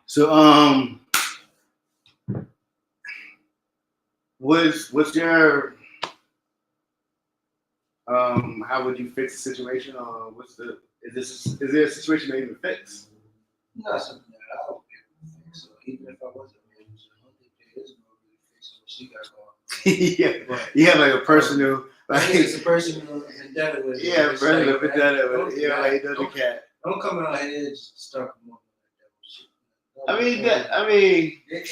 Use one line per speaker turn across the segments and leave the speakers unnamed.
So what's your how would you fix the situation? What's the is there a situation that you can fix?
Not something that I would be able to fix. So even if I wasn't able to, I don't think there is no really fix what she got going.
Yeah,
But
you have like a personal
I
like
think it's a personal vendetta with it.
yeah,
It's
personal
like,
vendetta
don't
with
do
yeah, like
that.
the cat.
Don't come out here and just start promoting like that shit.
I mean
Don't
that
do
I mean
it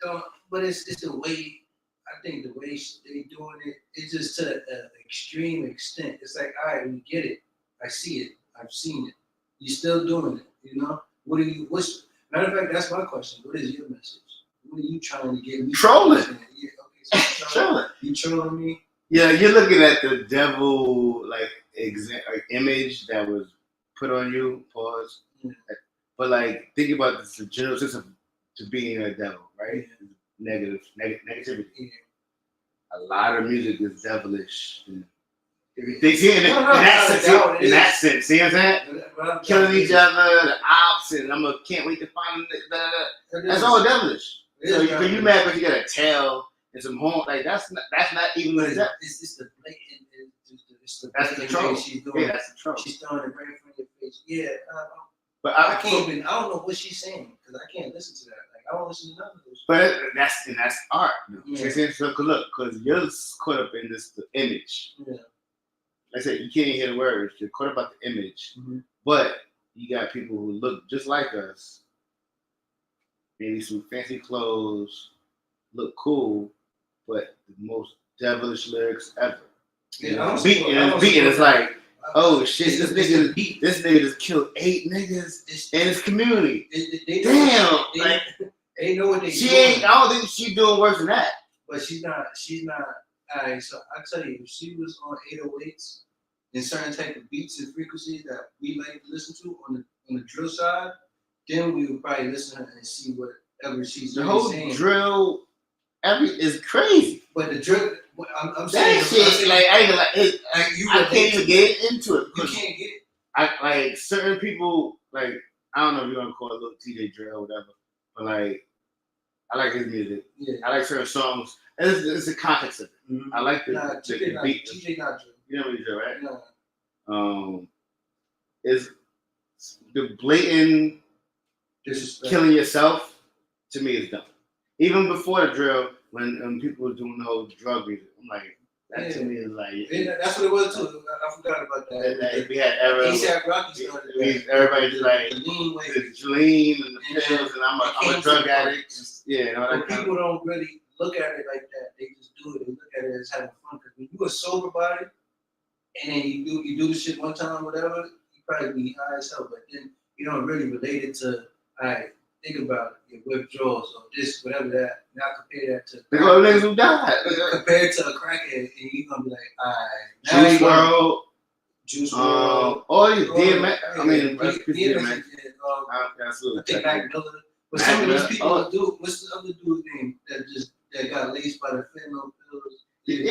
don't, but it's the way. I think the way they doing it, it's just to an extreme extent. It's like, all right, we get it. I see it. I've seen it. You still doing it. You know. What are you? What's matter of fact? That's my question. What is your message? What are you trying to get me?
Trolling.
Yeah. Okay. So
trolling.
you trolling me?
Yeah, you're looking at the devil like image that was put on you. Pause.
Yeah.
But like, think about this the general sense of to being a devil, right?
Yeah.
Negativity.
Yeah.
A lot of music is devilish. They see in
No,
in that sense, see what I'm saying? Killing each other, the ops, and can't wait to find that's all devilish. So you mad because you got a tail and some horn like that's not even
But
the devil.
it's the blatant. It's the
That's the
blatant
troll.
thing she's doing.
Yeah, that's the troll.
She's throwing it right in front of your face. Yeah.
But
I can't even. I don't know what she's saying because I can't listen to that. Like I don't listen to none of those.
But that's art.
Yeah.
So look, because you're caught up in the image.
Yeah.
Like I said, you can't hear the words. You're caught up about the image.
Mm-hmm.
But you got people who look just like us, maybe some fancy clothes, look cool, but the most devilish lyrics ever.
Yeah,
beating is like, oh shit, this nigga just killed 8 niggas in his community. Damn,
they know what they.
She ain't. I don't think she's doing worse than that.
But she's not. Alright, so I tell you, if she was on 808s and certain type of beats and frequencies that we like to listen to on the drill side, then we would probably listen to her and see whatever she's
the
really
whole
saying.
Drill, is crazy.
But the drill, I'm
saying
that shit,
like I ain't like it. Like I can't even get into it.
You can't get it.
I like certain people. Like I don't know if you want to call it little TJ Drill or whatever, but like I like his music.
Yeah.
I like certain songs. It's the context of it.
Mm-hmm.
I like the beat.
TJ not drill.
You know what drill, right?
No.
Is the blatant
disrespect.
Killing yourself to me is dumb. Even before the drill, when people were doing the whole drug music, I'm like, that to me is like.
That's what it was too. I forgot about that.
We had era.
ASAP Rocky started.
Everybody just like
the lean way,
the lean and the pills, and I'm a drug addict. Yeah,
but people don't really look at it like that. They just do it. They look at it as having fun. Because when you a sober body, and then you do the shit one time, whatever, you probably be high as hell. But then you don't really relate it to. Alright, think about it, your withdrawals or this, whatever that. Now compare that to
the niggas who died.
Compared to a crackhead, and you're gonna be like, alright, Juice WRLD,
all these DMX. I mean,
DMX.
Absolutely.
I think Mac Miller. But some of these people do. What's the other dude's name that got laced by the fentanyl pills?
The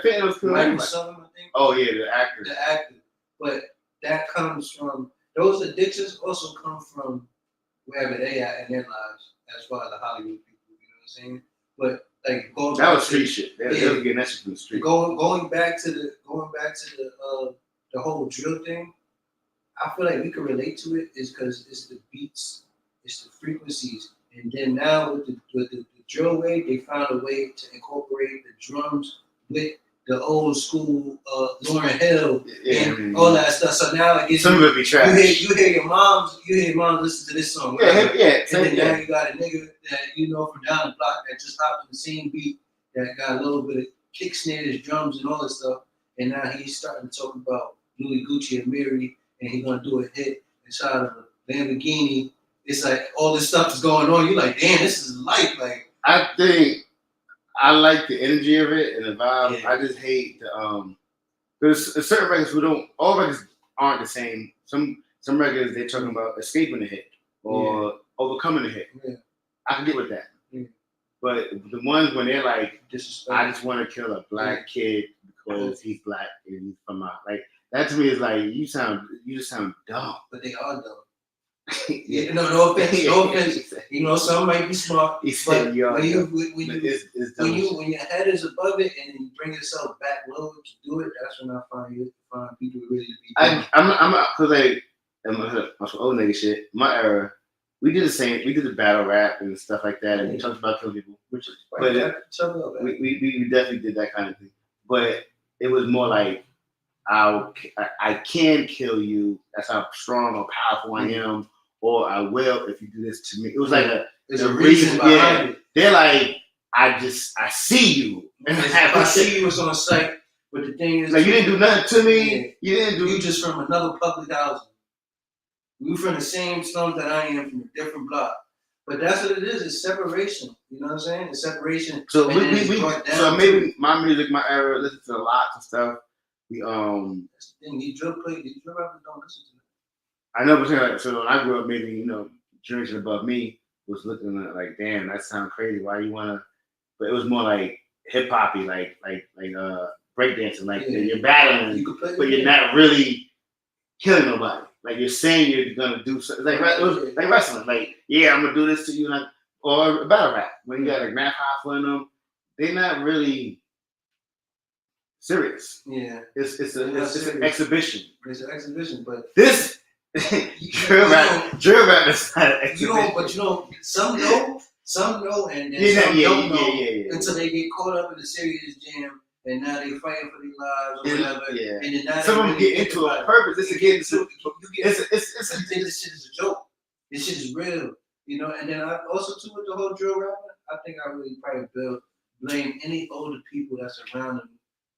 fentanyl pills.
Michael Summer, I think.
Oh yeah, the actor.
But that comes from those addictions. Also come from wherever they are in their lives, as far as the Hollywood people. You know what I'm saying? But like
that was street shit. They was getting that shit from the street.
Going back to the whole drill thing, I feel like we can relate to it is because it's the beats, it's the frequencies, and then now with the drill wave, they found a way to incorporate the drums with the old school Lauryn Hill and all that stuff. So now it gets
some of it be trash.
You hear your moms listen to this song.
And
then now you got a nigga that you know from down the block that just hopped on the same beat that got a little bit of kick snares, drums, and all that stuff. And now he's starting to talk about Louis Gucci and Mary, and he's gonna do a hit inside of a Lamborghini. It's like all this stuff is going on. You're like, damn, this is life. Like
I think I like the energy of it and the vibe. Yeah. I just hate the there's certain records all records aren't the same. Some records they're talking about escaping the hit or overcoming the hit.
Yeah.
I can get with that.
Yeah.
But the ones when they're like, I just want to kill a black kid because he's black and he's from out, like that to me is like you just sound dumb.
But they are dumb. Yeah, no offense, no offense. You know, some might be smart,
He said,
but when
it's
your head is above it and you bring yourself back low to do it, that's when I find people really to be.
I'm because like my old nigga shit. My era, we did the same. We did the battle rap and stuff like that, and we talked about killing people. Which, but we definitely did that kind of thing. But it was more like I can kill you. That's how strong or powerful I am, or I will if you do this to me. It was like
there's a reason behind it.
They're like, I see you.
If I see you, it's on sight. But the thing is,
like you didn't do nothing to me.
Yeah.
You didn't do.
You just from another public housing. We from the same slums that I am, from a different block. But that's what it is. It's separation. You know what I'm saying? It's separation.
So so maybe my music, my era, listen to lots of stuff. We
That's the thing. These drill rappers don't listen to that.
I know, but like, so when I grew up, maybe generation above me was looking at like, damn, that sounds crazy. Why you wanna? But it was more like hip hoppy, like breakdancing, like you're battling, but you're not really killing nobody. Like you're saying you're gonna do something. Like it was like wrestling. Like I'm gonna do this to you, or battle rap. When you got a Grand Hoffa in them, they're not really serious.
Yeah,
it's an exhibition.
It's an exhibition, but
this drill rap is not an exhibition.
But some know, and then some don't know until they get caught up in a serious jam. And now they fighting for their lives or whatever. Yeah. And then now
some of them get into a purpose. It's again.
This shit is a joke. This shit is real, And then I also too with the whole drill rap. I think I really probably blame any older people that's around them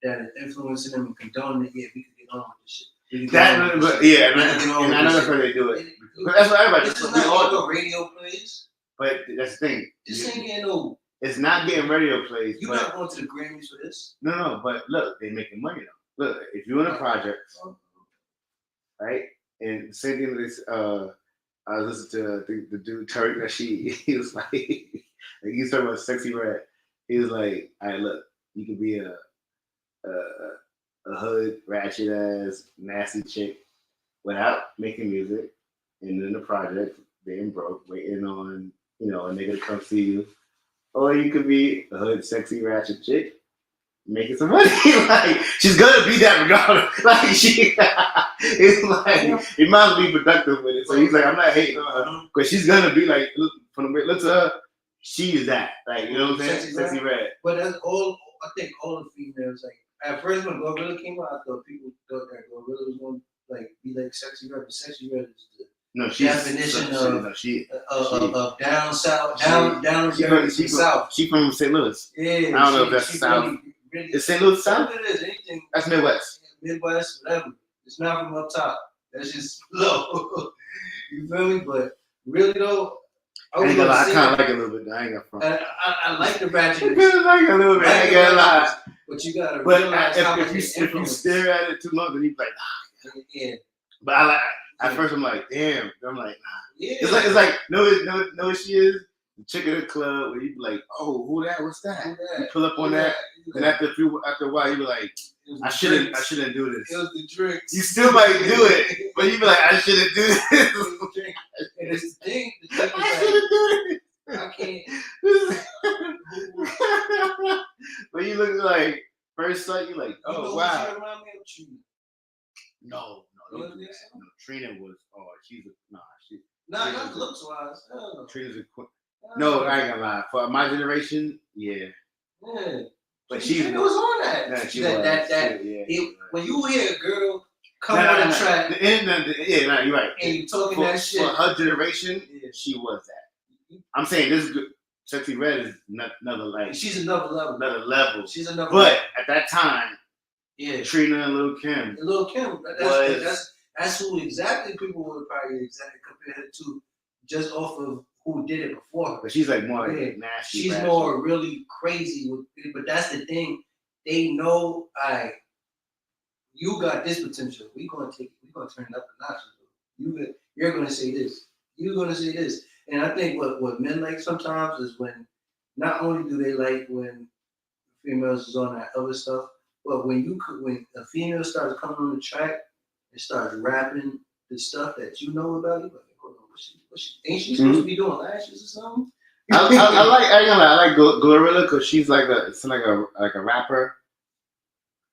that is influencing them and condoning it. Yeah, we could get on with this shit.
And I know that's why they do it. But that's what everybody.
This is not what radio plays.
But that's the thing.
This ain't getting old.
It's not getting radio plays.
You're not going to the Grammys for this.
No. But look, they're making money though. Look, if you're in a project, right? And the same thing with this. I was listening to the dude Tariq Nasheed. He was like he's talking about Sexy Red. He was like, all right, look, you could be a hood, ratchet ass, nasty chick without making music, and in the project, being broke, waiting on a nigga to come see you. Or you could be a hood, sexy, ratchet chick, making some money. Like she's gonna be that regardless. Like it's like you might as well be productive with it. So he's like, I'm not hating on her because she's gonna be like, from the way it looks at her, she is that. Like you know what I'm saying? Sexy red.
But that's all. I think all the females like. At first, when Glorilla came out, I thought people thought that Glorilla was going to be like Sexy Red, but Sexy Red is the definition of down south, down south.
She from St. Louis.
Yeah,
I don't know if that's south. Really, is St. Louis south?
It is anything.
That's Midwest.
Midwest, whatever. It's not from up top. That's just low. You feel me? But really though.
I kind of like it a little bit. I ain't got fun.
I like the ratchetness.
I like it a little bit. I ain't gonna lie.
But you gotta realize
if you stare at it too long, then you be like, nah.
Yeah.
But I like at first I'm like, damn. I'm like, nah.
Yeah.
It's like no she is the chick at the club where you be like, oh, who that? What's that? You pull up on that, and after a while you be like, I shouldn't do this.
It was the drinks.
You still might do it, but you be like, I shouldn't do this.
And it's the thing
I shouldn't do this.
I can't.
But you look like first sight, you like, oh wow.
She remind me of Trina.
No, Trina was she's
not looks wise.
Trina's a queen. No, I ain't gonna lie. For my generation, yeah. But she
was on that.
Nah, she was.
When you hear a girl come on the track,
you're right.
And you talking that shit.
For her generation, she was that. I'm saying this Sexy Red is another like.
She's another level.
Another level.
She's another.
But
level.
at that time, Trina and Lil' Kim.
That's who exactly people would probably compare her to, just off of who did it before.
But she's like more like nasty.
She's more really crazy with it. But that's the thing. They know, you got this potential. We're gonna turn it up a notch. You're gonna say this. You're gonna say this. And I think what men like sometimes is when not only do they like when females is on that other stuff, but when a female starts coming on the track and starts rapping the stuff that you know about, you're like, hold on, Ain't she supposed to be doing lashes or something?
I like Glorilla because she's like a rapper.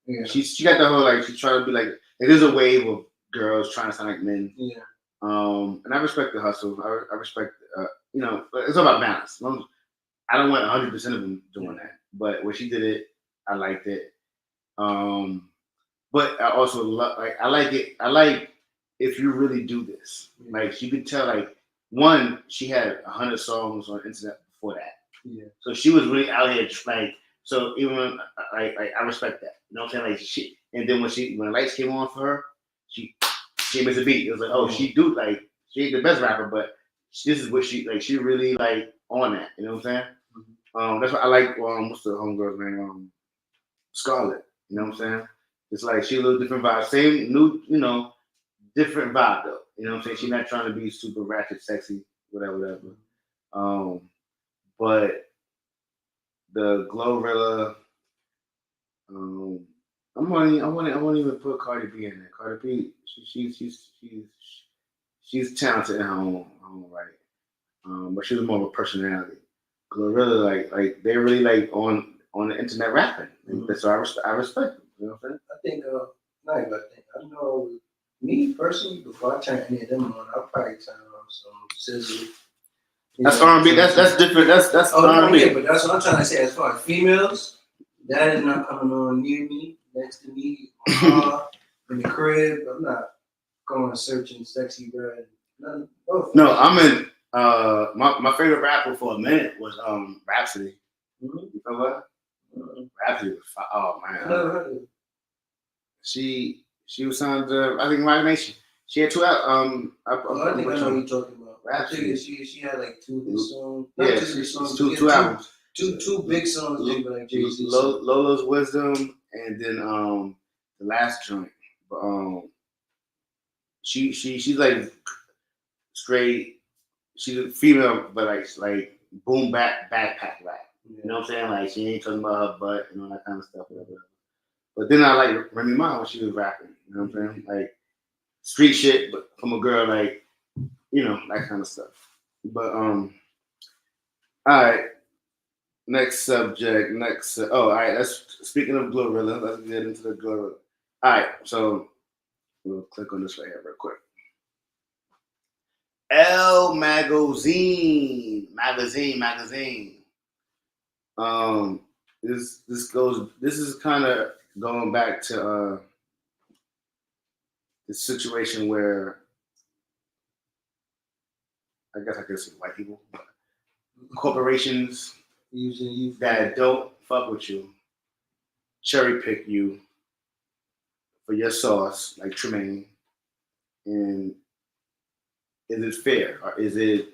Yeah.
She got the whole like she's trying to be like there's a wave of girls trying to sound like men.
Yeah.
And I respect the hustle. I respect it's all about balance. I don't want 100% of them doing that, but when she did it, I liked it. But I also I like it. I like if you really do this. Like you could tell, like one, she had 100 songs on the internet before that.
Yeah.
So she was really out here, like. So even when, I respect that. You know what I'm saying? Like she, and then when the lights came on for her, she missed a beat. It was like, oh, she ain't the best rapper, but this is what she really like on that. You know what I'm saying? Mm-hmm. That's what I like. What's the homegirl's name? Scarlett. You know what I'm saying? It's like she a little different vibe. Same new, different vibe though. You know what I'm saying? She's not trying to be super ratchet, sexy, whatever. But the Glorilla, I won't even put Cardi B in there. Cardi B, she's talented in her own right. But she's more of a personality. Glorilla, like they really like on the internet rapping. Mm-hmm. So I respect them. You know what I'm saying?
I don't know. Me personally, before I turn any of them on, I'll probably turn on some SZA.
That's R&B. That's different. That's R&B.
Yeah, but that's what I'm trying to say. As far as females, that is not coming on near me, next to me, in the crib. I'm not going searching sexy bread.
No, I'm in. My favorite rapper for a minute was Rhapsody. Mm-hmm. You know what? Rhapsody was oh man. She was signed to I think Roc Nation. She had two out.
I think I know what you're talking about. Rhapsody. She had like two hit songs.
Yeah, two albums.
Two big songs. Like Jay-Z.
Lola's Wisdom, and then the last joint. But she's like straight. She's a female, but like boom backpack rap. You know what I'm saying? Like she ain't talking about her butt and all that kind of stuff, whatever. But then I like Remy Ma when she was rapping. You know what I'm saying? Like street shit, but from a girl, like that kind of stuff. But all right. Next subject. All right. Speaking of Glorilla. Let's get into the Glorilla. All right. So we'll click on this right here real quick. Elle Magazine. This is kind of going back to the situation where I guess I could say white people, corporations
using you
that don't fuck with you, cherry pick you for your sauce, like Tremaine, and is it fair or is it?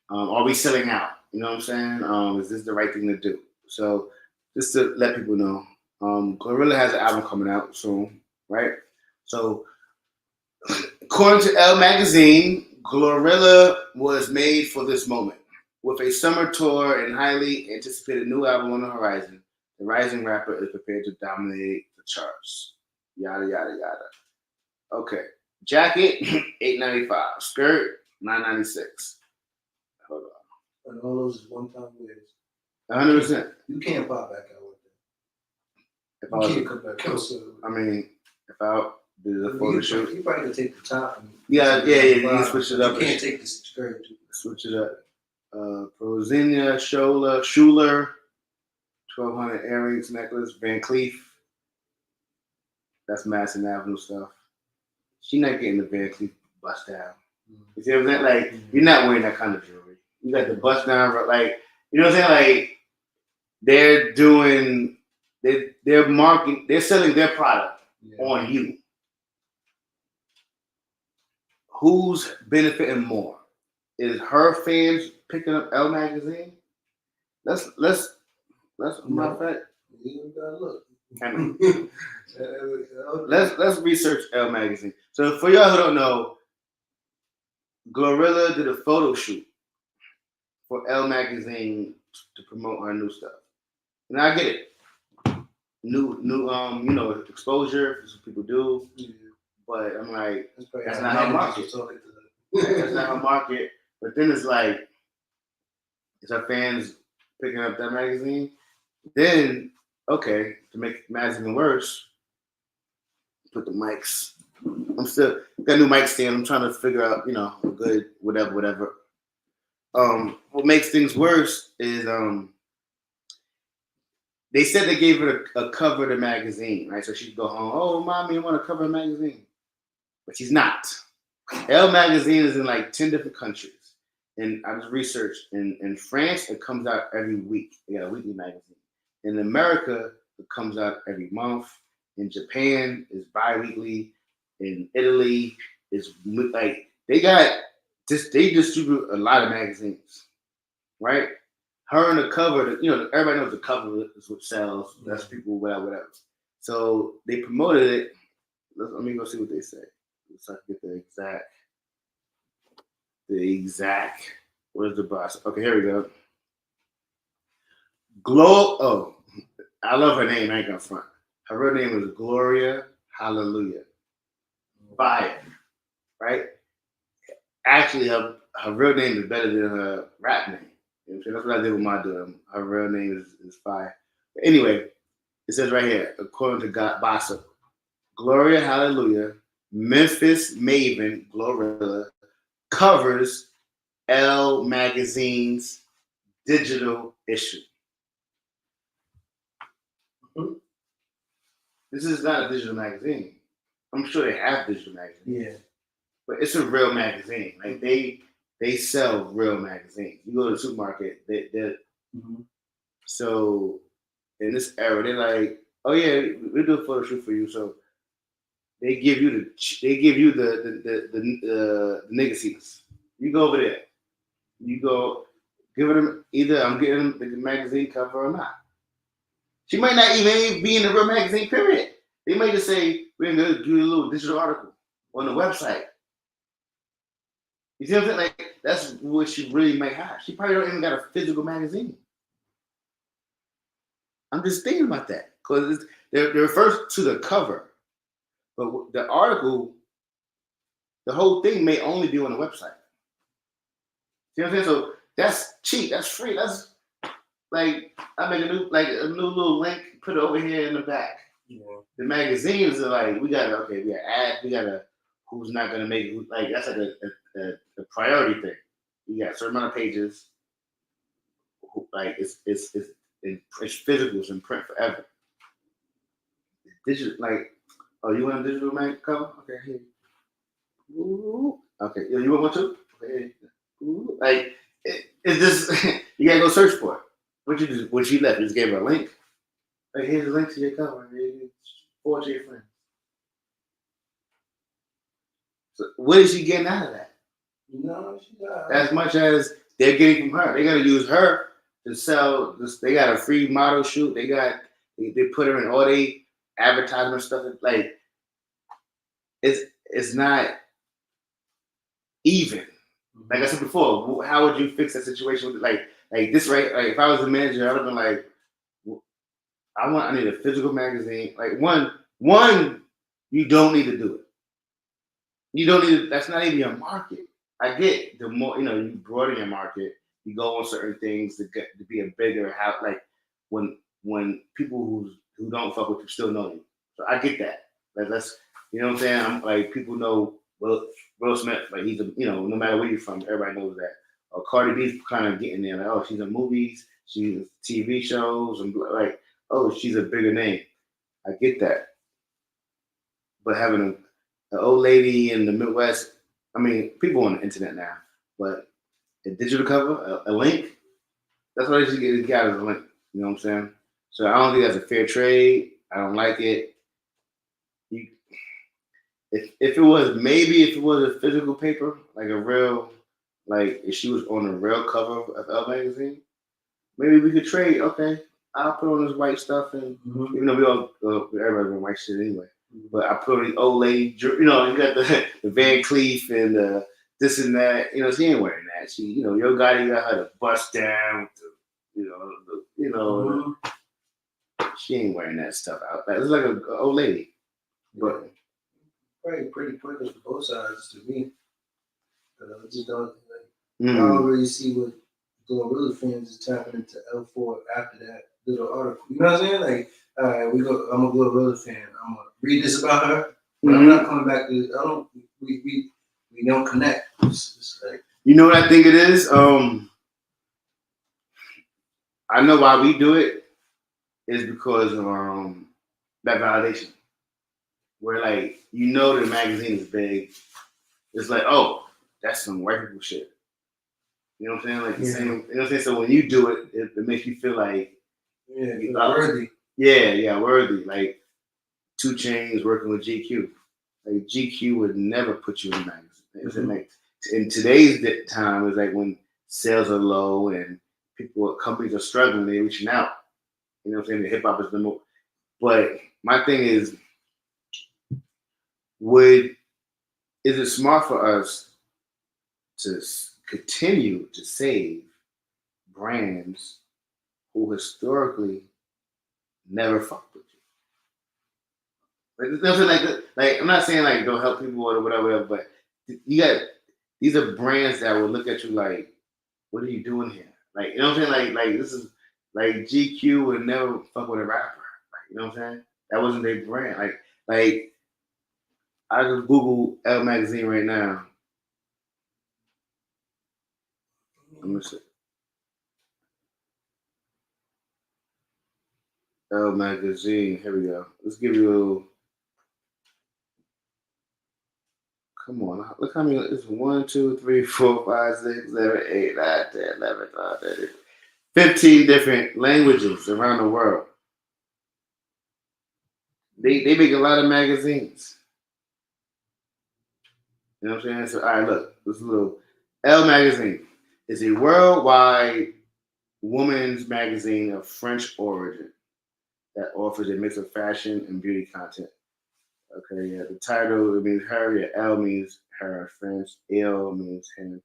Are we selling out? You know what I'm saying? Is this the right thing to do? So just to let people know, Glorilla has an album coming out soon, right? So according to Elle Magazine, Glorilla was made for this moment. With a summer tour and highly anticipated new album on the horizon, the rising rapper is prepared to dominate the charts. Yada, yada, yada. Okay. Jacket, $8.95. Skirt, $9.96. Hold on.
And all those is one-time wears.
100%.
You can't pop back out with that.
If I can't come back closer. I mean, if I did a photo shoot.
You probably could take the top.
Yeah. You can switch it up.
You can't take the skirt.
Switch it up. Prozinia Schuler, 1200 earrings necklace, Van Cleef. That's Madison Avenue stuff. She not getting the Van Cleef bust down. You see what I'm saying? Like you're not wearing that kind of jewelry. You got the bust down, like you know what I'm saying? Like they're doing, they're marketing, they're selling their product on you. Who's benefiting more? Is her fans picking up Elle Magazine? Let's matter of fact.
You gotta look.
Let's research Elle Magazine. So for y'all who don't know, Glorilla did a photo shoot for Elle Magazine to promote her new stuff. And I get it. New exposure, that's what people do. Yeah. But I'm like, that's not how market. That's not her market. But then it's like, is her fans picking up that magazine? Then, okay, to make matters even worse, put the mics. I'm still got a new mic stand. I'm trying to figure out, a good whatever. What makes things worse is they said they gave her a cover of the magazine, right? So she could go home. Oh, mommy, I want to cover a magazine, but she's not. Elle magazine is in like 10 different countries. And I just researched in France, it comes out every week. They got a weekly magazine. In America, it comes out every month. In Japan, it's bi-weekly. In Italy, it's like they distribute a lot of magazines, right? Her and the cover, everybody knows the cover is what sells. That's people, whatever. So they promoted it. Let me go see what they say. So I can get the exact. Where's the boss? Okay, here we go. Oh, I love her name. I ain't gonna front. Her real name is Gloria Hallelujah. Fire, right? Actually, her real name is better than her rap name. That's what I did with my dude. Her real name is Fire. But anyway, it says right here, according to Gossip, Gloria Hallelujah, Memphis Maven Glorilla covers Elle Magazine's digital issue. This is not a digital magazine. I'm sure they have digital magazines.
Yeah.
But it's a real magazine. Like they sell real magazines. You go to the supermarket, so in this era, they're like, oh yeah, we'll do a photo shoot for you. So they give you the nigga seats. You go over there. You go give them either I'm getting the magazine cover or not. She might not even be in the real magazine, period. They might just say, we're going to do a little digital article on the website. You see what I'm saying? Like, that's what she really might have. She probably don't even got a physical magazine. I'm just thinking about that. Because they refer to the cover. But the article, the whole thing may only be on the website. See what I'm saying? So that's cheap. That's free. That's like, I make a new little link, put it over here in the back. Yeah. The magazines are like, we got ads, we got who's not gonna make it, like that's like a priority thing. You got a certain amount of pages, like it's physical, it's in print forever. Digital, like, oh, you want a digital mag cover? Okay, here. Ooh. Okay, you want one too? Okay. Ooh. Like it's just you gotta go search for it. What you do when she left, you just gave her a link. Like, here's a link to your cover. Forward to your friends. So what is she getting out of that?
No, she's not.
As much as they're getting from her. They're gonna use her to sell this. They got a free model shoot. They put her in all they advertisement stuff. Like it's not even. Like I said before, how would you fix that situation with like this, right? Like if I was the manager, I would have been like, I need a physical magazine. Like one, you don't need to do it. You don't need to, that's not even your market. I get the more, you broaden your market, you go on certain things to be a bigger house. Like when people who don't fuck with you still know you. So I get that. Like that's, you know what I'm saying? I'm like, people know Will Smith, like he's no matter where you're from, everybody knows that. Cardi B's kind of getting there, like, oh, she's in movies, she's in TV shows, and like, oh, she's a bigger name. I get that. But having an old lady in the Midwest, I mean, people on the internet now, but a digital cover, a link, that's what I just get as a link. You know what I'm saying? So I don't think that's a fair trade. I don't like it. If it was a physical paper, like a real, like if she was on a real cover of Elle magazine, maybe we could trade. Okay, I'll put on this white stuff, and even though we all everybody wear white shit anyway, but I put on the old lady. You got the Van Cleef and this and that. She ain't wearing that. She, your guy, you got her to bust down. She ain't wearing that stuff out. It's like an old lady, but.
Pretty pointless for both sides to me. I just don't like. I don't really see what Glorilla fans is tapping into L4 after that little article. You know what I'm saying? Like, all right, I'm a Glorilla fan. I'm gonna read this about her, but I'm not coming back to. I don't. We don't connect. It's like,
you know what I think it is. I know why we do it is because of that validation. Where like the magazine is big. It's like, oh, that's some white people shit. You know what I'm saying? Like the same. You know what I'm saying? So when you do it, it makes you feel like
worthy.
Yeah, worthy. Like 2 Chainz working with GQ. Like GQ would never put you in a magazine. Like, in today's time, it's like when sales are low and companies are struggling, they're reaching out. You know what I'm saying? The hip hop is the most. But my thing is, is it smart for us to continue to save brands who historically never fucked with you? Like I'm not saying like don't help people or whatever, but these are brands that will look at you like, what are you doing here? Like, you know what I'm saying? Like this is like GQ would never fuck with a rapper. Like, you know what I'm saying? That wasn't their brand. Like I just Google Elle Magazine right now. Let me see. Elle Magazine. Here we go. Let's give you a little. Come on. Look how many. It's 1, 2, 3, 4, 5, 6, 7, 8, 9, 10, 11, 12, 13, 15 different languages around the world. They make a lot of magazines. You know what I'm saying? So, all right, look. This is a little. Elle Magazine is a worldwide women's magazine of French origin that offers a mix of fashion and beauty content. Okay, yeah. The title, it means her. Yeah, Elle means her. French. Elle means him.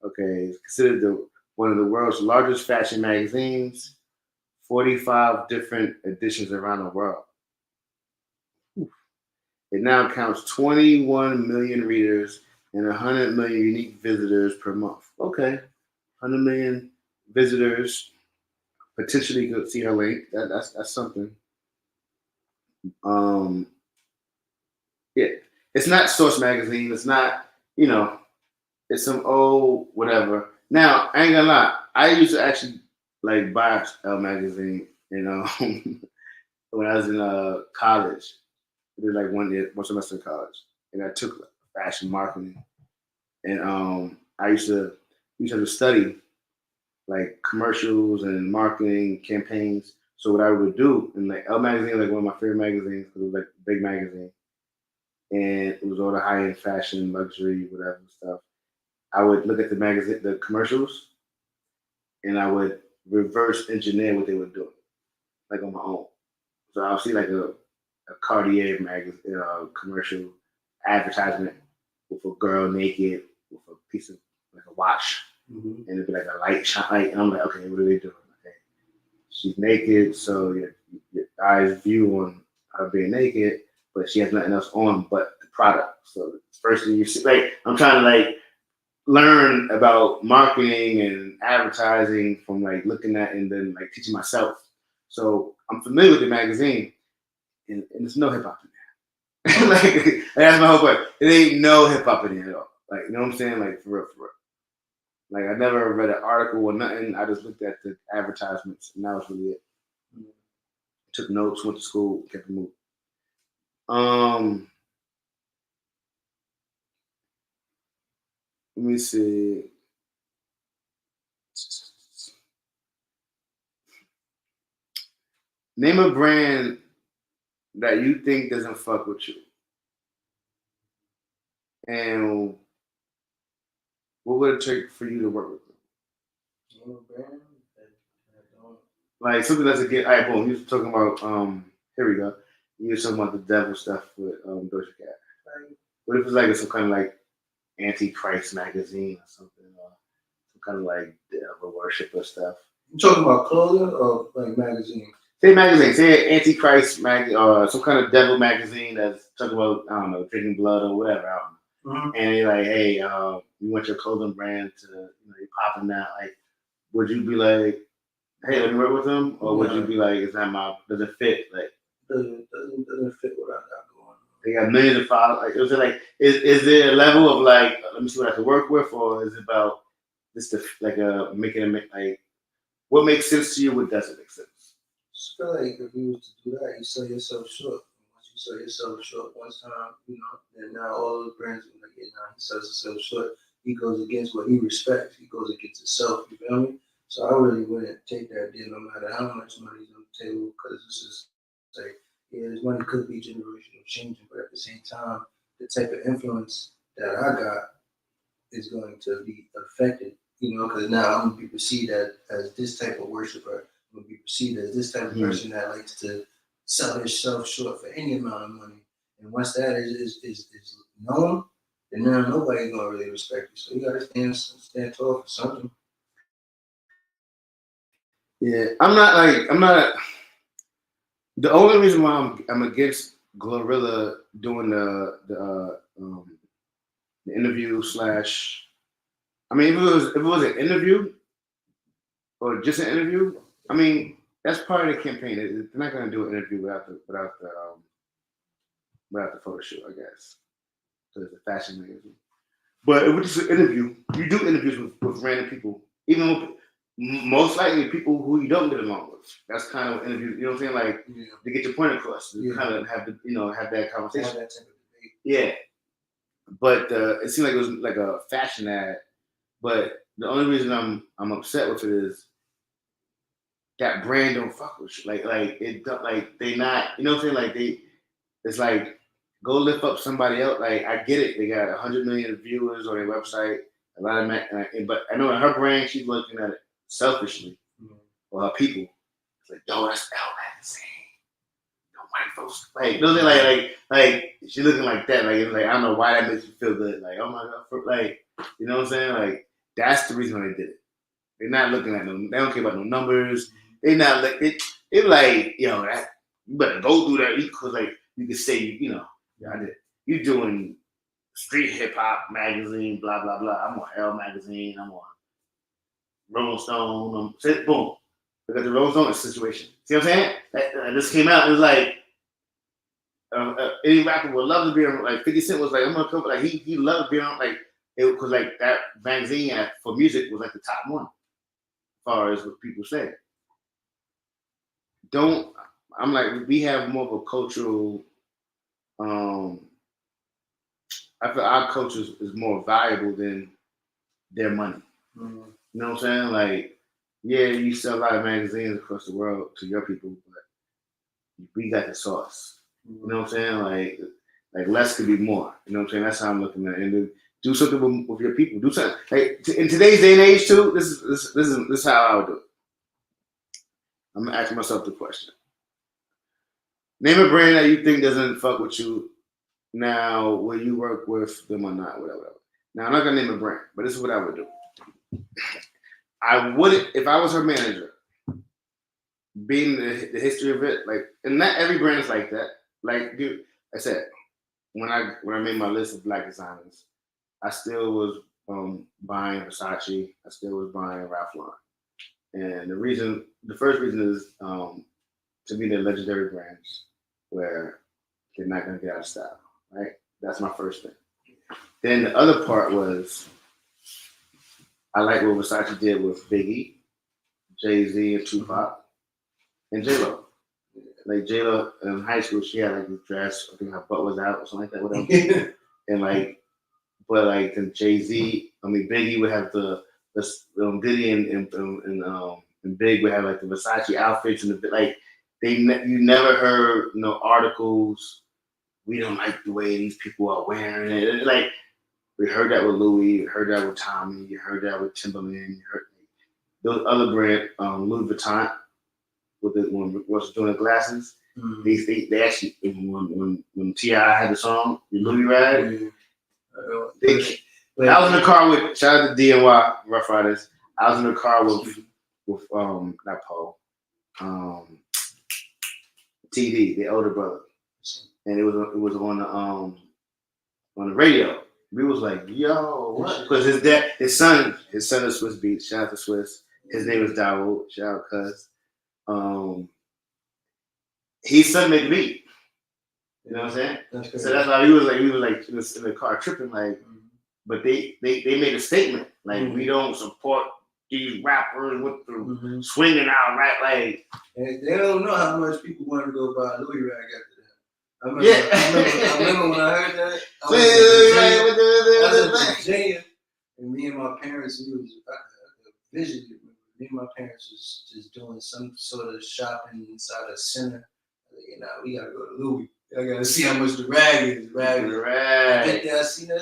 Okay, it's considered one of the world's largest fashion magazines. 45 different editions around the world. It now counts 21 million readers and 100 million unique visitors per month. Okay, 100 million visitors. Potentially could see her link. That's something. Yeah, it's not Source Magazine. It's not, it's some old whatever. Now, I ain't gonna lie. I used to actually like buy Elle Magazine, when I was in college. I did like one semester in college, and I took fashion marketing, and I used to have to study like commercials and marketing campaigns. So what I would do, and like Elle Magazine, like one of my favorite magazines, because it was like a big magazine, and it was all the high end fashion, luxury, whatever stuff. I would look at the magazine, the commercials, and I would reverse engineer what they were doing, like on my own. So I'll see like a Cartier magazine commercial advertisement with a girl naked with a piece of like a watch, and it'd be like a light shine light, and I'm like, okay, what are they doing? Okay, she's naked, so your eyes view on her being naked, but she has nothing else on but the product. So first thing you see, like I'm trying to like learn about marketing and advertising from like looking at and then like teaching myself. So I'm familiar with the magazine, and there's no hip hop in there. Like that's my whole point. It ain't no hip hop in there at all. Like, you know what I'm saying? Like for real. Like I never read an article or nothing. I just looked at the advertisements, and that was really it. Took notes, went to school, kept it moving. Let me see. Name a brand that you think doesn't fuck with you, and what would it take for you to work with them? Like something that's a get. All right, boom. You was talking about. Here we go. You were talking about the devil stuff with Doja Cat. What if it's like some kind of like Antichrist magazine or something, or some kind of like devil worship or stuff?
You talking about clothing or like magazine?
Say magazine. Say Antichrist magazine or some kind of devil magazine that's talking about, I don't know, drinking blood or whatever. I don't know.
Mm-hmm.
and they're like, hey, we want your clothing brand to, you're popping that. Like, would you be like, hey, let me work with them, or would you be like, it's not my, does it fit? Like,
doesn't fit what I got going on.
They got millions of followers. Like, like, is there a level of like, let me see what I have to work with, or is it about just making it like, what makes sense to you? What doesn't make sense?
I feel like if you was to do that, you sell yourself short. Once you sell yourself short one time, then now all those brands are like, yeah, now he sells himself short. He goes against what he respects. He goes against himself. You feel me? So I really wouldn't take that deal, no matter how much money's on the table, because this is like, yeah, this money could be generational changing, but at the same time, the type of influence that I got is going to be affected, because now I'm gonna be perceived as this type of worshiper. I'm gonna be perceived as this type of person that likes to sell himself short for any amount of money. And once that is known, then now nobody's gonna really respect you. So you gotta stand tall for something.
Yeah, I'm not. The only reason why I'm against Glorilla doing the interview slash. I mean, if it was an interview or just an interview, I mean that's part of the campaign. They're not going to do an interview without the photo shoot, I guess, because it's a fashion magazine. But if it's just an interview, you do interviews with random people, even with most likely people who you don't get along with. That's kind of interview. You know what I'm saying? Like to get your point across, to kind of have that conversation.
Have that type of debate.
Yeah, but it seemed like it was like a fashion ad. But the only reason I'm upset with it is that brand don't fuck with you. Like it don't, like they not. You know what I'm saying? Like it's like go lift up somebody else. Like I get it. They got 100 million viewers on their website. A lot of but I know in her brand she's looking at it selfishly for her people. It's like, yo, that's L magazine. Yo, white folks, like, those are like she looking like that. Like it's like I don't know why that makes you feel good. Like oh my god, like you know what I'm saying? Like that's the reason why they did it. They're not looking at them. They don't care about no numbers. They not like it like that you better go through that because like you can say I did. You doing street hip hop magazine, blah blah blah. I'm on L magazine. I'm on Rolling Stone. Boom. Because the Rolling Stone is a situation. See what I'm saying? This came out. It was like any rapper would love to be on. Like 50 Cent was like, I'm gonna come. Like he loved being on. Like it because like that magazine for music was like the top one, as far as what people say. I'm like we have more of a cultural. I feel our culture is more valuable than their money. Mm-hmm. You know what I'm saying? Like, yeah, you sell a lot of magazines across the world to your people, but we got the sauce. Mm-hmm. You know what I'm saying? Like less could be more. You know what I'm saying? That's how I'm looking at it. And do something with your people. Do something. Like in today's day and age, too. This is how I would do it. I'm gonna ask myself the question: name a brand that you think doesn't fuck with you. Now, will you work with them or not? Whatever. Now, I'm not gonna name a brand, but this is what I would do. I wouldn't, if I was her manager, being the history of it, like, and not every brand is like that. Like, dude, I said, when I made my list of black designers, I still was buying Versace. I still was buying Ralph Lauren. And the first reason is to me they're legendary brands where they're not gonna get out of style. Right? That's my first thing. Then the other part was I like what Versace did with Biggie, Jay-Z, and Tupac, and J-Lo. Like J-Lo in high school, she had like this dress, I think her butt was out or something like that, whatever. And like, but like then Jay-Z, Biggie would have the Diddy and Big would have like the Versace outfits and the like. You never heard no articles. We don't like the way these people are wearing it. And like we heard that with Louis, you heard that with Tommy, you heard that with Timberland, you heard those other brand, Louis Vuitton, when was doing the glasses. Mm-hmm. They actually when T.I. had the song Louis Rag, I was in the car with shout out to DNY Rough Riders. I was in the car with not Paul, TD, the older brother, and it was on the radio. We was like, yo, what? Because his son is Swiss Beats. Shout out to Swiss. His name is Dawood. Shout out, cuz. His son made the beat. You know what I'm saying? So that's why we was like in the car tripping like, but they made a statement like we don't support these rappers with the swinging out right like.
And they don't know how much people want to go buy a Louis rag after that. I remember when I heard that. I was in Virginia, and me and my parents, we was visited. Me and my parents was just doing some sort of shopping inside a center. You know, we gotta go to Louis. I gotta see how much the rag is.
Rag.
I get there, I see that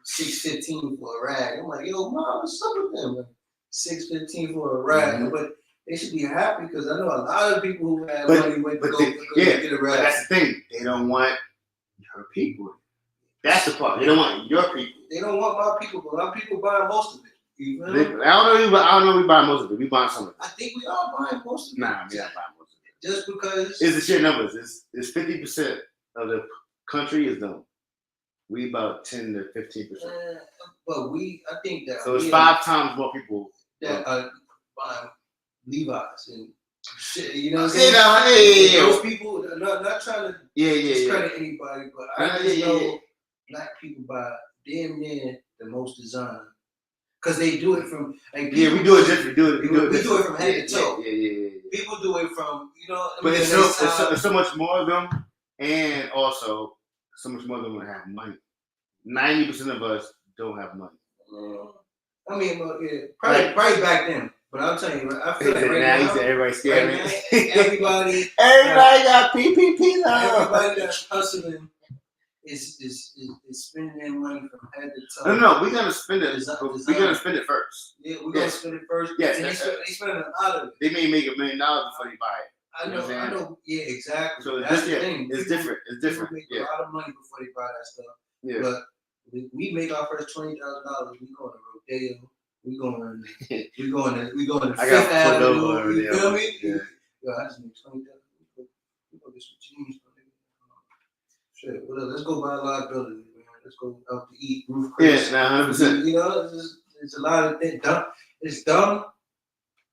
$6.15 for a rag. I'm like, yo, mom, what's up with them? Like, $6.15 for a rag, but they should be happy because I know a lot of people who have money went to go get a rag.
That's the thing. They don't want your people. That's the part. They don't want your people.
They don't want my people, but my people buy most of it. You know?
I don't know. We buy most of it. We buy some of it.
I think we are buying most of it.
Nah, we not buying most of it.
Just because
it's the sheer numbers. It's 50% of the country is done. We about 10 to 15%.
But I think that
so it's 5 times more people
that are buying Levi's and shit. You know what I'm saying? Those people, not trying to discredit anybody, but I just know black people buy damn near the most designer. Because they do it from like
we do it different. We do
it from head to toe.
Yeah.
People do it from
but it's so much more of them, and also so much more of them have money. 90% of us don't have money.
I mean, probably back then. But I'm telling you, I feel like right now,
everybody's scared.
Everybody
got PPP now.
Everybody that's hustling is spending their money from head to toe.
No, we're gonna spend it. We're gonna spend it first.
Yeah, we're gonna spend it first.
Yes,
and they spend a lot of it.
They may make $1 million before they buy it.
I know. Yeah, exactly.
So
that's the thing.
It's different. It's different.
People make a lot of money before they buy that stuff.
Yeah.
But we make our first $20,000. We going to Rodeo. We going to Fifth Avenue. You feel me?
Yeah.
Yo, I just made $20,000. We go get some jeans. Shit, well, let's go buy a lot of buildings, man. Let's go out to eat. Roof Chris.
Yeah, 100%.
You know, it's a lot of things. It's dumb,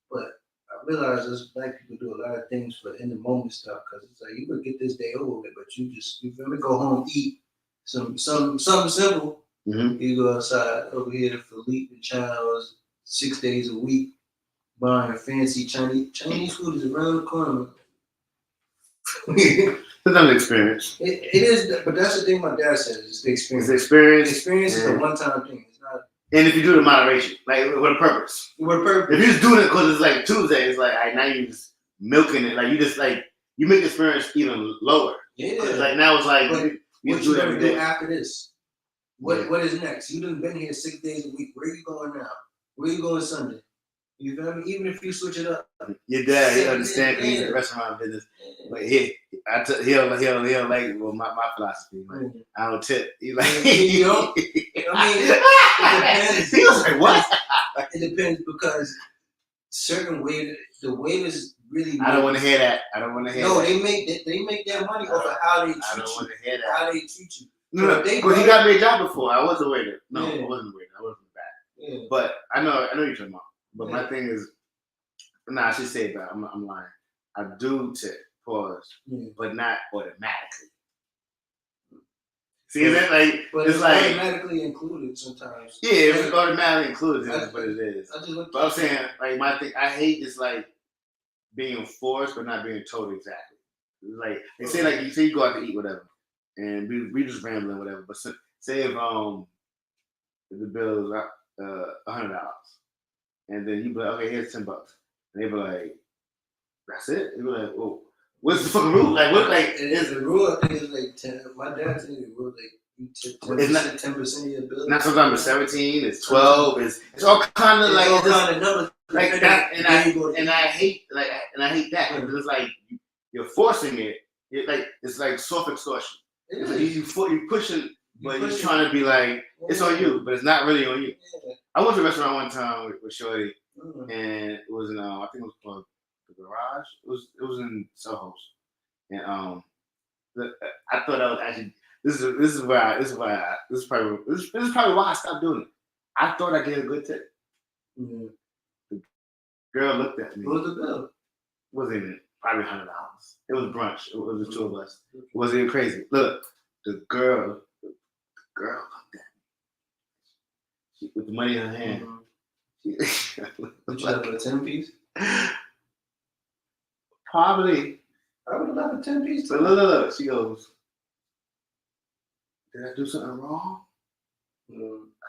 but I realize those black people do a lot of things for in the moment stuff because it's like you could get this day over with, but you feel me? Go home, eat something simple.
Mm-hmm.
You go outside over here to Philippe and Child's 6 days a week, buying fancy Chinese food is around the corner.
It's an experience.
It is, but that's the thing my dad says. It's the experience.
It's experience.
The experience is a one-time thing. It's not.
And if you do it in moderation, like with a purpose.
With a purpose.
If you're just doing it because it's like Tuesday, it's like now you're just milking it. Like you just like you make the experience even lower.
Yeah.
Like now it's like
what
you
you gonna do after this? What is next? You done been here 6 days a week. Where are you going now? Where you going Sunday? You feel me? Even if you switch it up.
Your dad, he understand because he's in the restaurant business. But he'll like my philosophy. Like, I don't tip. He like
you know. I mean, it depends.
He was like, what?
It depends because certain the waiters really.
I don't want to hear that. No,
they make their money off of how they treat you.
I don't want to hear that.
How they treat you.
No, because he got me a job before. I was a waiter. No, I wasn't a waiter. I wasn't bad.
Yeah.
But I know you're talking about. But my thing is, I should say that I'm lying. I do tip, but not automatically. See, is that like?
But it's like automatically included sometimes.
Yeah, it's automatically included. That's what it is. But I'm saying, like my thing, I hate this like being forced but not being told exactly. It's like they say, like you go out to eat, whatever, and we just rambling, whatever. But say if the bill is $100. And then you be like, okay, here's $10. And they be like, that's it? They be like, well, what's the fucking rule? Like, what, like,
the rule, I think, is like 10. My dad said the rule, like, you tip 10% of your bill.
Not sometimes it's 17, it's 12, it's all kind of like,
all kind of numbers.
Like that, and I hate that because it's like you're forcing it. It's like soft extortion. It's like you're pushing, but you're trying to be like, it's on you, but it's not really on you.
Yeah.
I went to a restaurant one time with Shorty, and it was in I think it was called the Garage. It was in Soho, and I thought that was actually This is probably why I stopped doing it. I thought I gave a good tip.
Mm-hmm.
The girl looked at me.
What was the bill?
Wasn't even probably $100. It was brunch. It was the two of us. It wasn't even crazy. Look, the girl looked at me with the money in her hand.
Mm-hmm. Would you have a 10-piece?
Probably.
I would have a 10-piece.
But look. She goes, "Did I do something wrong?" I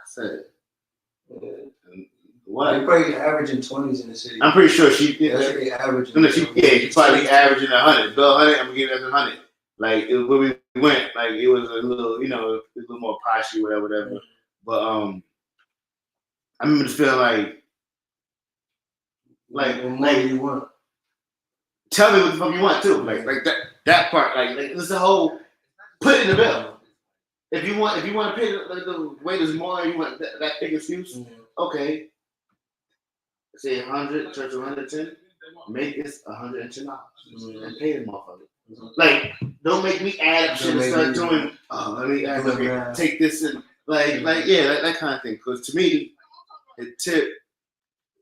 said, "What?"
You're probably averaging 20s in the city.
I'm pretty sure she did.
That's pretty averaging.
No, she's probably averaging 100. Bill 100, I'm gonna give it 100. Like when we went, like it was a little, it was a little more poshy, whatever.
Mm-hmm.
But I remember just feeling like
what more do you want?
Tell me what the fuck you want too. Like that part. Like this the whole put it in the bill. If you want to pay the waiters more, you want that big excuse.
Mm-hmm.
Okay. Say 100, charge 110. Make this $110 and pay them off of it. Mm-hmm. Like, don't make me add up shit and start doing. Oh, let me add up. Take this and that kind of thing. Because to me, a tip is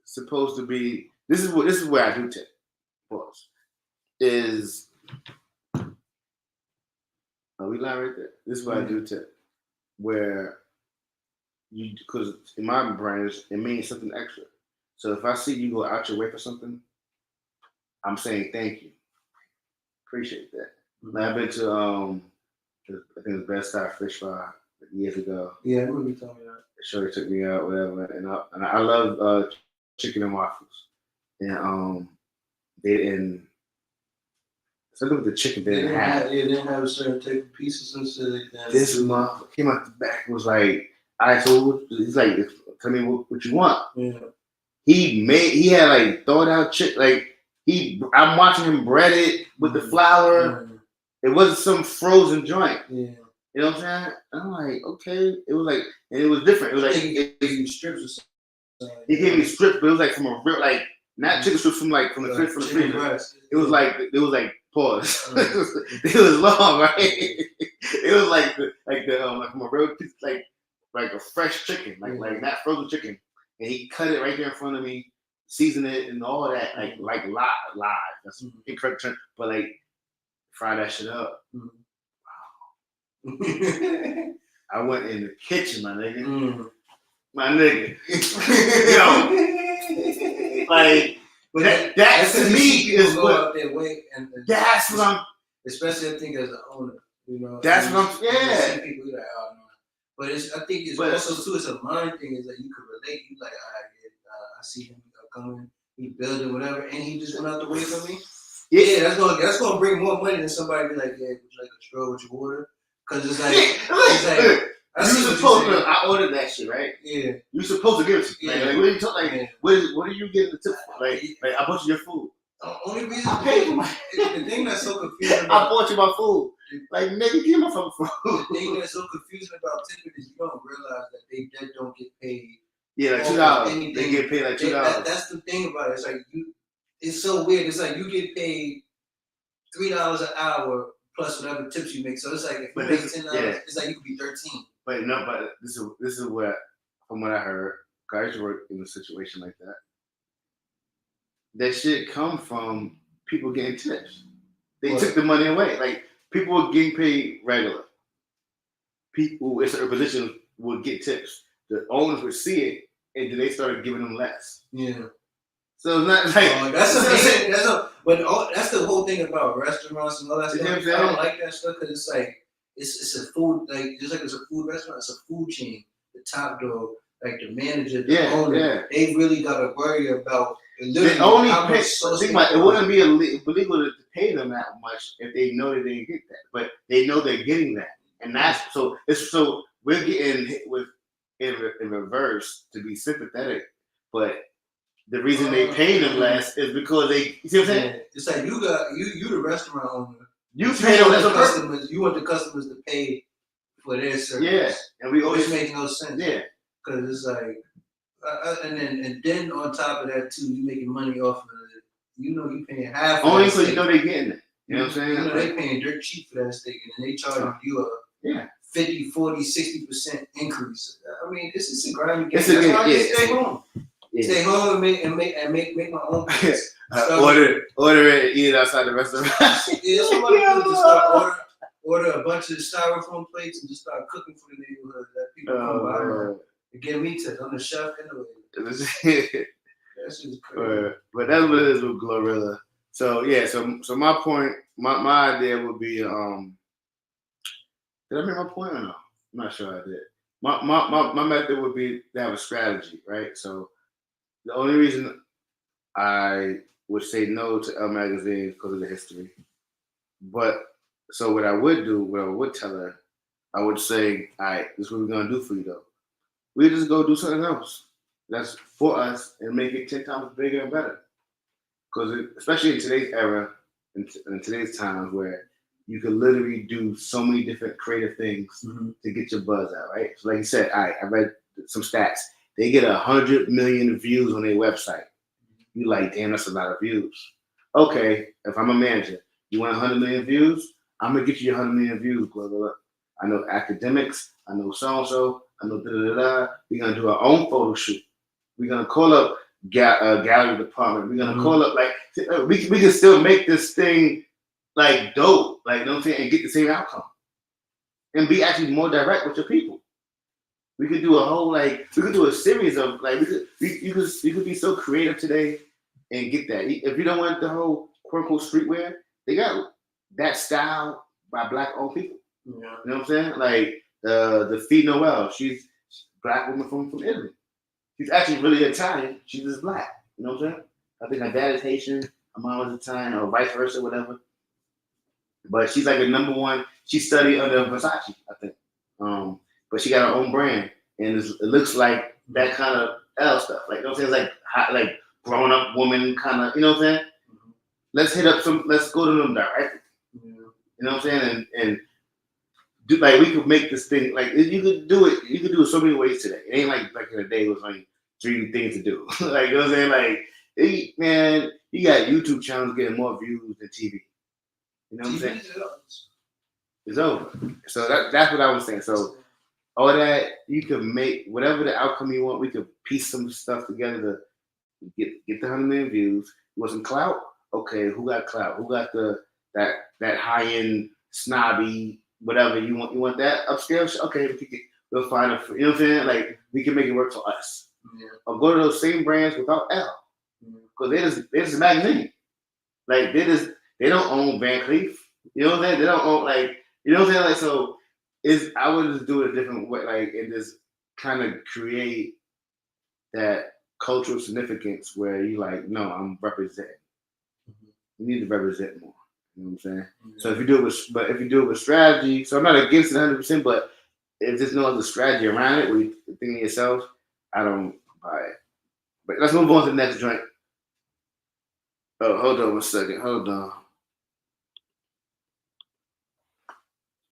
supposed to be. This is where I do tip. Pause. Is we lie right there. This is where I do tip. Where you, because in my brain it means something extra. So if I see you go out your way for something, I'm saying thank you. Appreciate that. Mm-hmm. Like I've been to I think the Best Side Fish Fry years ago.
Yeah, I remember you telling me that.
Sure, took me out, whatever, and I love chicken and waffles, and they didn't. Something with the chicken they didn't have.
They didn't have a certain type of pieces and shit like that.
This motherfucker came out the back and was like, "All right, so he's like, tell me what you want."
Yeah.
He had like thought out chick like I'm watching him bread it with the flour. Mm-hmm. It wasn't some frozen joint. Yeah. You know what I'm saying? And I'm like, okay. It was like, and it was different. It was like
he gave you strips or something.
He gave me strips, but it was like from a real not chicken strips from the fish from the freezer. It was like pause. It was long, right? It was like from a real piece, like a fresh chicken, like not frozen chicken. And he cut it right there in front of me, seasoned it and all that, like live. That's incorrect term, but like fry that shit up. Wow. I went in the kitchen, my nigga. My nigga. Yo. Like that to me is
go out their way and
that's what I'm.
Especially I think as an owner,
That's what I'm. Yeah.
See people like, oh no. But I think it's also too. It's a mind thing. Is that you can relate. You like, I see him coming, he building whatever, and he just went out the way for me. Yeah, that's gonna bring more money than somebody be like, yeah, would you like a straw with your water? Because it's like,
I ordered that shit, right?
Yeah.
You're supposed to give it to me. Like what are you talking? What are you getting the tip for? Like I bought you your food.
The only reason I paid for the thing that's so confusing.
I bought you my food. Like nigga, give me my fucking food.
The thing that's so confusing about tipping is you don't realize that they don't get paid.
Yeah, like $2. They get paid like $2.
That's the thing about it. It's like it's so weird. It's like you get paid $3 an hour plus whatever tips you make. So it's like if you make $10, it's like you could be 13. But
this is what, from what I heard, guys work in a situation like that. That shit come from people getting tips. They took the money away. Like people were getting paid regular. People in certain positions would get tips. The owners would see it, and then they started giving them less.
Yeah.
So it's not like
that's the whole thing about restaurants and all that stuff. I don't like that stuff because it's like it's a food, like just like it's a food restaurant, it's a food chain. The top dog, like the manager, the owner, they really got to worry about.
They only pay. Think about it. It wouldn't be illegal to pay them that much if they know that they didn't get that, but they know they're getting that, and that's so. We're getting hit with in reverse to be sympathetic, but the reason they pay them less is because they. You see what I'm saying?
It's like you the restaurant owner.
You pay them
the customers. You want the customers to pay for their service.
Yeah, and we always
make no sense.
Yeah,
because it's like, and then on top of that too, you making money off of it. You paying half.
Only because you know they getting it. You know what I'm saying?
They paying dirt cheap for that steak, and then they charging you
Yeah.
50, 40, 60% increase. I mean, this is a grind.
It's
That's
a-
why I
yeah.
just stay home.
Yeah.
Stay home and make my own plates.
Order it and eat it outside the restaurant.
Yeah, that's what I do. Just start order a bunch of styrofoam plates and just start cooking for the neighborhood. That people come by and get me tips. I'm the chef anyway. That's just crazy.
But that's what it is with Glorilla. So yeah, so my point, my idea would be, did I make my point or no? I'm not sure I did. My method would be to have a strategy, right? So the only reason I would say no to Elle Magazine is because of the history. But so what I would do, what I would tell her, I would say, all right, this is what we're gonna do for you though. We just go do something else that's for us and make it 10 times bigger and better. Because especially in today's era, in today's times where you can literally do so many different creative things to get your buzz out, right? So like you said, all right, I read some stats. They get 100 million views on their website. You like, damn, that's a lot of views. Okay, if I'm a manager, you want 100 million views? I'm gonna get you 100 million views, Glorilla. I know academics, I know so-and-so, I know da-da-da-da. We're gonna do our own photo shoot. We're gonna call up gallery department. We're gonna call up, like, we can still make this thing like dope, like, you know what I'm saying, and get the same outcome. And be actually more direct with your people. We could do a whole, like, we could do a series of, like, you could be so creative today and get that. If you don't want the whole quote unquote streetwear, they got that style by Black owned people.
Yeah.
You know what I'm saying? Like the Fee Noel, she's a Black woman from Italy. She's actually really Italian. She's just Black. You know what I'm saying? I think my dad is Haitian, my mom is Italian, or vice versa, whatever. But she's like a number one. She studied under Versace, I think. But she got her own brand, and it looks like that kind of L stuff. Like, you know what I'm saying? It's like hot, like grown up woman kind of. You know what I'm saying? Let's hit up some. Let's go to them directly. You know what I'm saying? And do, like, we could make this thing, like, you could do it. You could do it so many ways today. It ain't like back in the day it was like 3 things to do. Like, you know what I'm saying? Like, man, you got YouTube channels getting more views than TV. You know what I'm saying? It's over. So that's what I was saying. So all that, you could make whatever the outcome you want. We could piece some stuff together to get the 100 million views. You want some clout? Okay, who got clout? Who got that high end snobby whatever you want? You want that upscale? Okay, we'll find it. You know what I'm saying? Like, we can make it work for us. Yeah. Or go to those same brands without L, because they're just a magazine. Like, they don't own Van Cleef. You know what I'm saying? They don't own, like, you know what I'm saying? Like, so I would just do it a different way, like, and just kind of create that cultural significance where you like, no, I'm representing. You need to represent more. You know what I'm saying? Yeah. So if you do it with strategy, so I'm not against it 100%, but if there's no other strategy around it, where you think of yourself, I don't buy it. But let's move on to the next joint. Oh, hold on 1 second. Hold on.